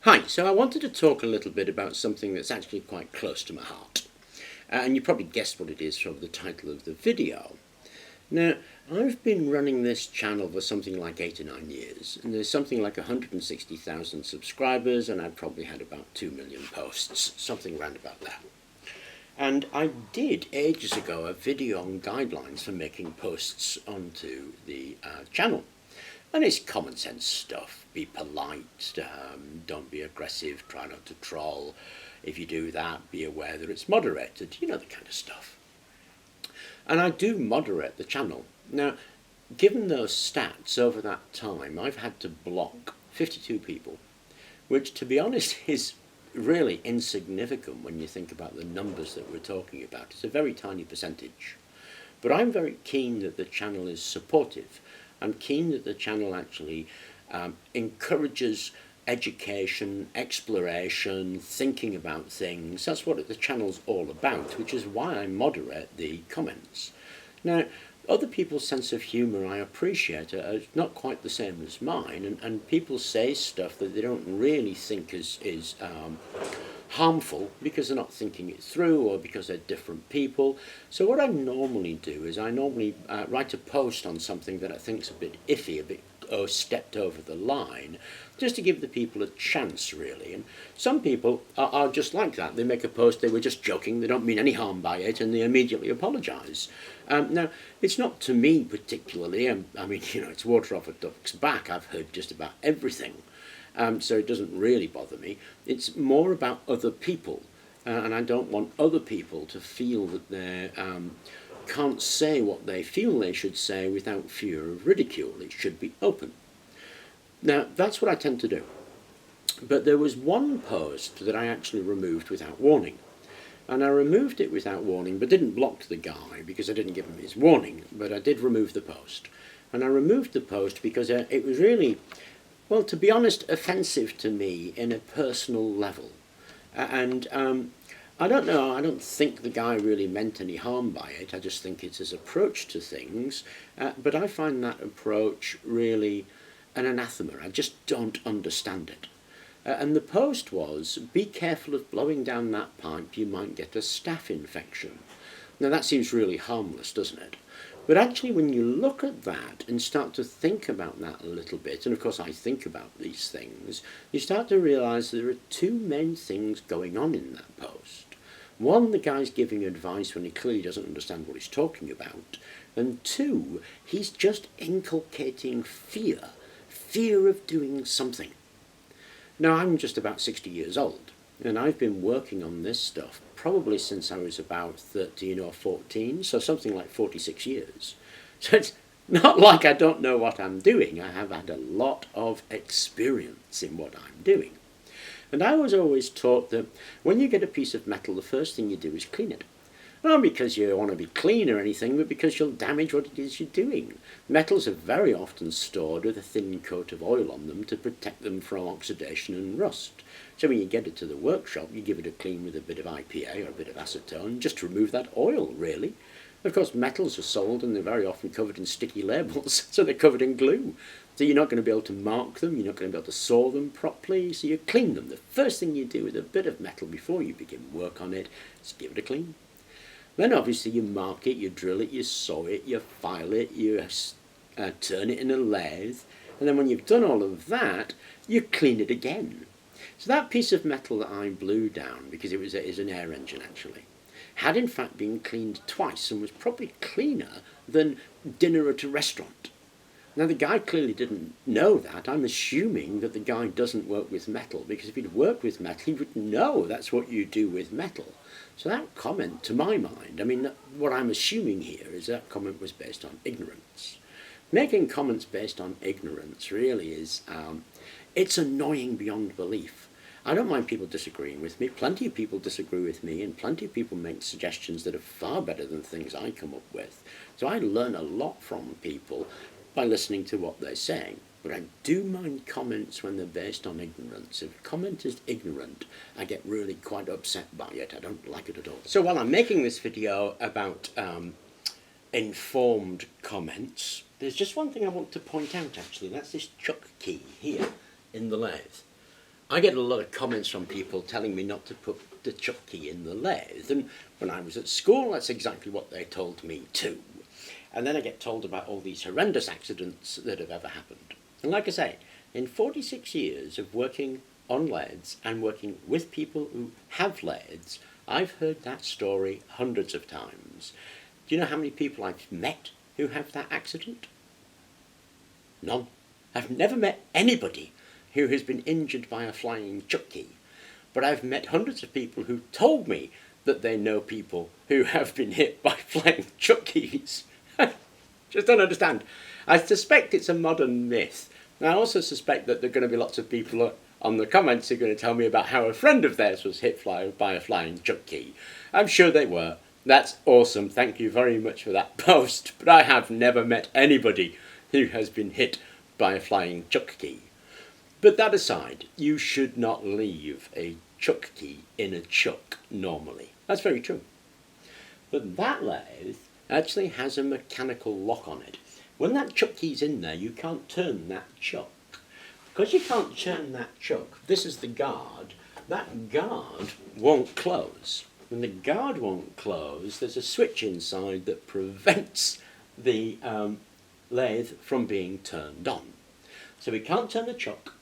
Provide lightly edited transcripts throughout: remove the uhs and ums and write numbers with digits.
Hi, so I wanted to talk a little bit about something that's actually quite close to my heart. And you probably guessed what it is from the title of the video. Now, I've been running this channel for something like 8 or 9 years, and there's something like 160,000 subscribers, and I've probably had about 2 million posts, something round about that. And I did ages ago a video on guidelines for making posts onto the channel. And it's common sense stuff. Be polite, don't be aggressive, try not to troll. If you do that, be aware that it's moderated, you know, the kind of stuff. And I do moderate the channel. Now, given those stats over that time, I've had to block 52 people, which to be honest is really insignificant when you think about the numbers that we're talking about. It's a very tiny percentage. But I'm very keen that the channel is supportive. I'm keen that the channel actually encourages education, exploration, thinking about things. That's what the channel's all about, which is why I moderate the comments. Now, other people's sense of humour I appreciate are not quite the same as mine, and people say stuff that they don't really think is harmful because they're not thinking it through or because they're different people. So what I normally do is I normally write a post on something that I think's a bit iffy, a bit stepped over the line, just to give the people a chance, really. And some people are just like that. They make a post, they were just joking, they don't mean any harm by it, and they immediately apologise. Now, it's not to me particularly, I mean, you know, it's water off a duck's back. I've heard just about everything. So it doesn't really bother me. It's more about other people, and I don't want other people to feel that they can't say what they feel they should say without fear of ridicule. It should be open. Now, that's what I tend to do. But there was one post that I actually removed without warning. And I removed it without warning, but didn't block the guy because I didn't give him his warning, but I did remove the post. And I removed the post because it was really, well, to be honest, offensive to me in a personal level. And I don't know, I don't think the guy really meant any harm by it. I just think it's his approach to things. But I find that approach really an anathema. I just don't understand it. And the post was, be careful of blowing down that pipe, you might get a staph infection. Now that seems really harmless, doesn't it? But actually when you look at that and start to think about that a little bit, and of course I think about these things, you start to realise there are two main things going on in that post. One, the guy's giving advice when he clearly doesn't understand what he's talking about. And two, he's just inculcating fear of doing something. Now, I'm just about 60 years old, and I've been working on this stuff probably since I was about 13 or 14, so something like 46 years. So it's not like I don't know what I'm doing. I have had a lot of experience in what I'm doing. And I was always taught that when you get a piece of metal, the first thing you do is clean it. Not because you want to be clean or anything, but because you'll damage what it is you're doing. Metals are very often stored with a thin coat of oil on them to protect them from oxidation and rust. So when you get it to the workshop, you give it a clean with a bit of IPA or a bit of acetone, just to remove that oil, really. Of course, metals are sold and they're very often covered in sticky labels, so they're covered in glue. So you're not going to be able to mark them, you're not going to be able to saw them properly, so you clean them. The first thing you do with a bit of metal before you begin work on it is give it a clean. Then obviously you mark it, you drill it, you saw it, you file it, you turn it in a lathe, and then when you've done all of that, you clean it again. So that piece of metal that I blew down, because it was an air engine actually, had in fact been cleaned twice and was probably cleaner than dinner at a restaurant. Now the guy clearly didn't know that. I'm assuming that the guy doesn't work with metal, because if he'd worked with metal, he would know that's what you do with metal. So that comment, to my mind, I mean, what I'm assuming here is that comment was based on ignorance. Making comments based on ignorance really is, it's annoying beyond belief. I don't mind people disagreeing with me. Plenty of people disagree with me, and plenty of people make suggestions that are far better than things I come up with. So I learn a lot from people by listening to what they're saying. But I do mind comments when they're based on ignorance. If a comment is ignorant, I get really quite upset by it. I don't like it at all. So while I'm making this video about informed comments, there's just one thing I want to point out actually. That's this chuck key here in the lathe. I get a lot of comments from people telling me not to put the chuck key in the lathe, and when I was at school that's exactly what they told me too. And then I get told about all these horrendous accidents that have ever happened. And like I say, in 46 years of working on lathes and working with people who have lathes, I've heard that story hundreds of times. Do you know how many people I've met who have that accident? None. I've never met anybody who has been injured by a flying chuck key. But I've met hundreds of people who told me that they know people who have been hit by flying chuck keys. Just don't understand. I suspect it's a modern myth. And I also suspect that there are going to be lots of people on the comments who are going to tell me about how a friend of theirs was hit by a flying chuck key. I'm sure they were. That's awesome. Thank you very much for that post. But I have never met anybody who has been hit by a flying chuck key. But that aside, you should not leave a chuck key in a chuck normally. That's very true. But that lathe actually has a mechanical lock on it. When that chuck key's in there, you can't turn that chuck. Because you can't turn that chuck, this is the guard, that guard won't close. When the guard won't close, there's a switch inside that prevents the lathe from being turned on. So we can't turn the chuck,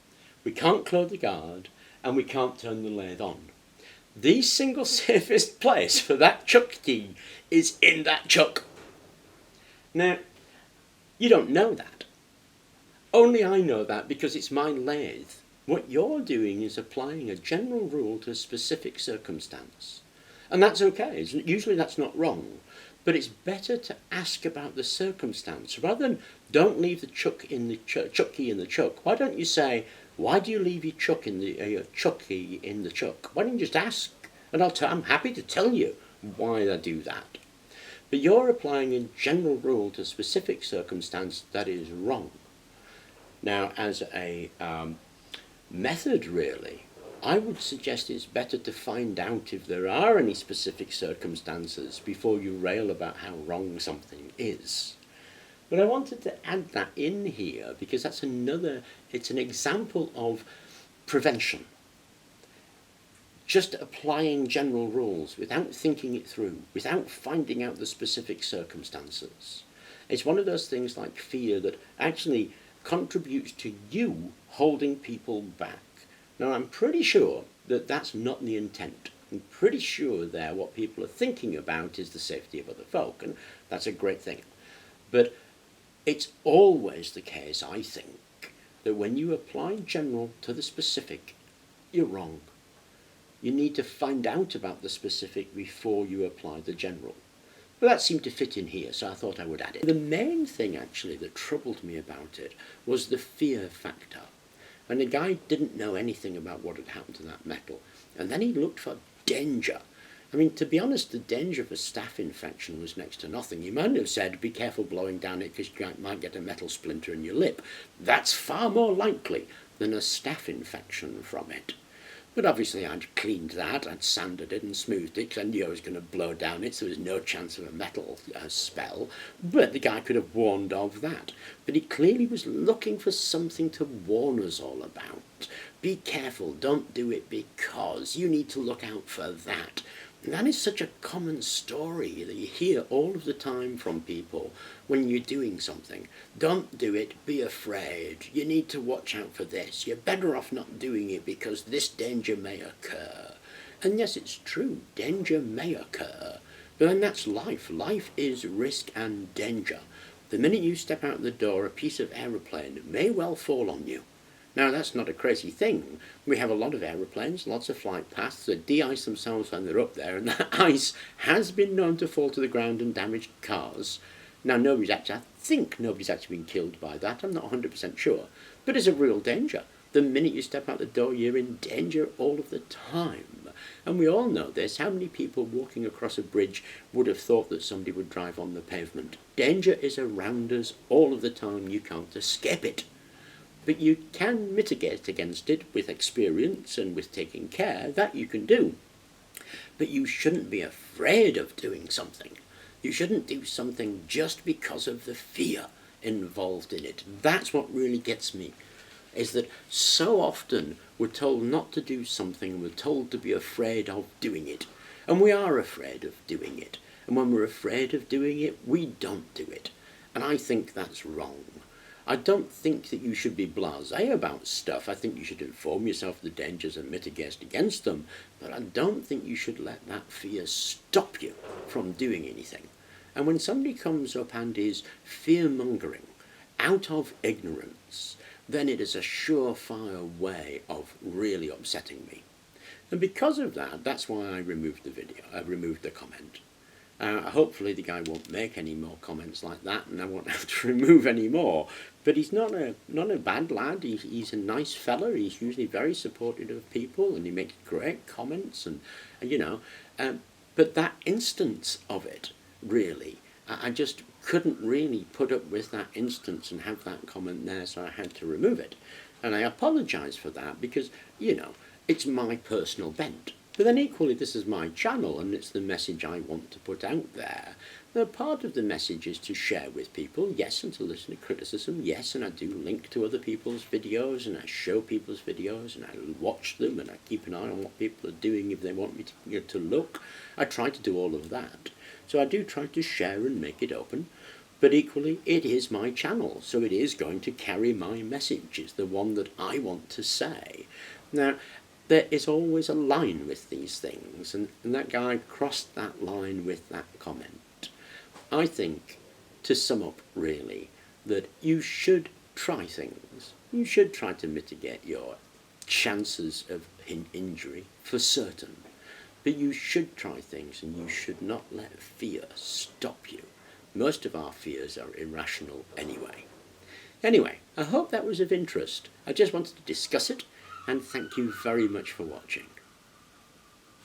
we can't close the guard, and we can't turn the lathe on. The single safest place for that chuck key is in that chuck. Now, you don't know that. Only I know that because it's my lathe. What you're doing is applying a general rule to a specific circumstance. And that's okay. Usually that's not wrong. But it's better to ask about the circumstance rather than don't leave the chuck in the chuck key in the chuck. Why don't you say, why do you leave your chuck in the chuck key in the chuck? Why don't you just ask? And I'm happy to tell you why I do that. But you're applying a general rule to a specific circumstance that is wrong. Now, as a method, really, I would suggest it's better to find out if there are any specific circumstances before you rail about how wrong something is. But I wanted to add that in here because it's an example of prevention. Just applying general rules without thinking it through, without finding out the specific circumstances. It's one of those things like fear that actually contributes to you holding people back. Now, I'm pretty sure that that's not the intent. I'm pretty sure there what people are thinking about is the safety of other folk, and that's a great thing. But it's always the case, I think, that when you apply general to the specific, you're wrong. You need to find out about the specific before you apply the general. But that seemed to fit in here, so I thought I would add it. The main thing, actually, that troubled me about it was the fear factor. And the guy didn't know anything about what had happened to that metal. And then he looked for danger. I mean, to be honest, the danger of a staph infection was next to nothing. He might have said, be careful blowing down it because you might get a metal splinter in your lip. That's far more likely than a staph infection from it. But obviously I'd cleaned that, I'd sanded it and smoothed it, because I knew I was going to blow down it, so there was no chance of a metal spell. But the guy could have warned of that. But he clearly was looking for something to warn us all about. Be careful, don't do it because you need to look out for that. And that is such a common story that you hear all of the time from people when you're doing something. Don't do it, be afraid, you need to watch out for this, you're better off not doing it because this danger may occur. And yes, it's true, danger may occur, but then that's life. Life is risk and danger. The minute you step out the door, a piece of aeroplane may well fall on you. Now, that's not a crazy thing. We have a lot of aeroplanes, lots of flight paths that de-ice themselves when they're up there, and that ice has been known to fall to the ground and damage cars. Now, I think nobody's actually been killed by that. I'm not 100% sure. But it's a real danger. The minute you step out the door, you're in danger all of the time. And we all know this. How many people walking across a bridge would have thought that somebody would drive on the pavement? Danger is around us all of the time. You can't escape it. But you can mitigate against it with experience and with taking care. That you can do. But you shouldn't be afraid of doing something. You shouldn't do something just because of the fear involved in it. That's what really gets me. is that so often we're told not to do something, we're told to be afraid of doing it. And we are afraid of doing it. And when we're afraid of doing it, we don't do it. And I think that's wrong. I don't think that you should be blasé about stuff. I think you should inform yourself of the dangers and mitigate against them. But I don't think you should let that fear stop you from doing anything. And when somebody comes up and is fear-mongering out of ignorance, then it is a surefire way of really upsetting me. And because of that, that's why I removed the video. I removed the comment. Hopefully the guy won't make any more comments like that, and I won't have to remove any more. But he's not a bad lad. He's a nice fella. He's usually very supportive of people, and he makes great comments, and you know. But that instance of it, really, I just couldn't really put up with that instance and have that comment there, so I had to remove it. And I apologise for that because, you know, it's my personal bent. But then equally, this is my channel, and it's the message I want to put out there. Now, part of the message is to share with people, yes, and to listen to criticism, yes, and I do link to other people's videos, and I show people's videos, and I watch them, and I keep an eye on what people are doing if they want me to look. I try to do all of that. So I do try to share and make it open, but equally, it is my channel, so it is going to carry my message. It's the one that I want to say. Now, there is always a line with these things, and that guy crossed that line with that comment. I think, to sum up really, that you should try things. You should try to mitigate your chances of injury, for certain. But you should try things, and you should not let fear stop you. Most of our fears are irrational anyway. Anyway, I hope that was of interest. I just wanted to discuss it, and thank you very much for watching.